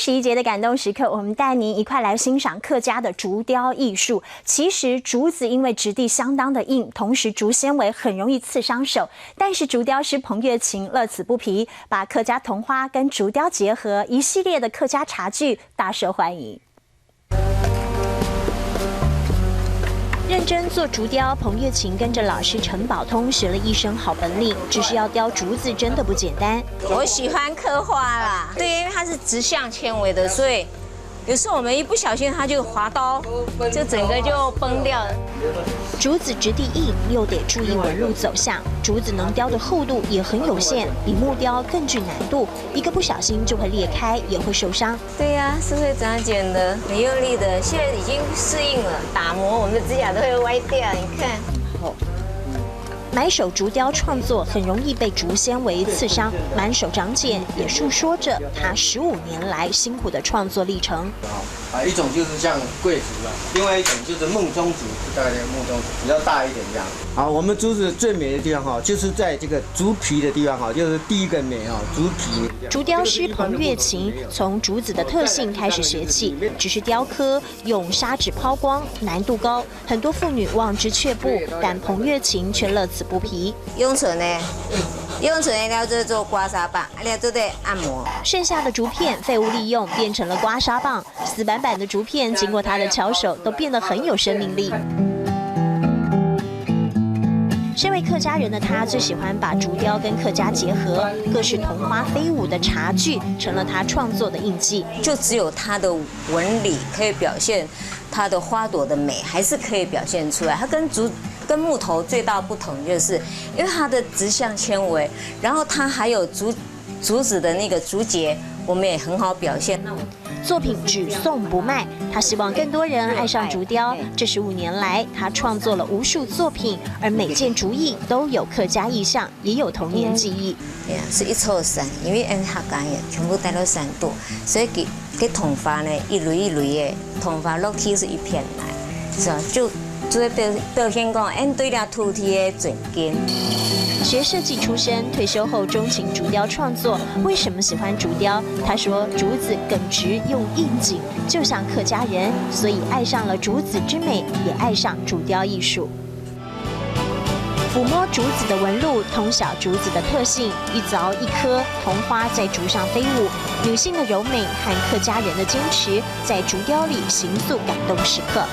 11节的感动时刻，我们带您一块来欣赏客家的竹雕艺术。其实竹子因为质地相当的硬，同时竹纤维很容易刺伤手，但是竹雕师彭月琴乐此不疲，把客家桐花跟竹雕结合，一系列的客家茶具大受欢迎。认真做竹雕，彭月琴跟着老师陈宝通学了一身好本领。只是要雕竹子真的不简单。我喜欢刻花啦，对，因为它是直向纤维的，所以有时候我们一不小心它就划刀，就整个就崩掉了。竹子质地硬，又得注意纹路走向。竹子能雕的厚度也很有限，比木雕更具难度，一个不小心就会裂开，也会受伤。对呀，是会长茧的，很用力的，现在已经适应了。打磨我们的指甲都会歪掉，你看。买手竹雕创作很容易被竹纤维刺伤，满手长茧，也诉说着他15年来辛苦的创作历程。一种就是像桂竹啦，另外一种就是梦中竹，大概梦中竹比较大一点这样。好，我们竹子最美的地方哈，就是在这个竹皮的地方哈，就是第一个美哈，竹皮。竹雕师彭月琴从竹子的特性开始学起，只是雕刻用砂纸抛光，难度高，很多妇女望之却步，但彭月琴却乐此不疲。用唇呢？用唇了就做刮痧棒，了就得按摩。剩下的竹片废物利用，变成了刮痧棒。死板板的竹片经过他的巧手，都变得很有生命力。身为客家人的他，最喜欢把竹雕跟客家结合，各式桐花飞舞的茶具成了他创作的印记。就只有它的纹理可以表现它的花朵的美，还是可以表现出来。它跟木头最大不同，就是因为它的直向纤维，然后它还有竹子的那个竹节，我们也很好表现。作品只送不卖，他希望更多人爱上竹雕。这15年来，他创作了无数作品，而每件竹艺都有客家意象，也有童年记忆。是一撮伞，因为客家人全部带到伞度，所以给桐花呢一蕊一蕊的桐花落起是一片来，是吧？就会表现讲，对了土地的尊敬。学设计出身，退休后钟情竹雕创作。为什么喜欢竹雕？他说，竹子耿直又应景，就像客家人，所以爱上了竹子之美，也爱上竹雕艺术。抚摸竹子的纹路，通晓竹子的特性，一凿一颗桐花在竹上飞舞。女性的柔美和客家人的坚持，在竹雕里形塑感动时刻。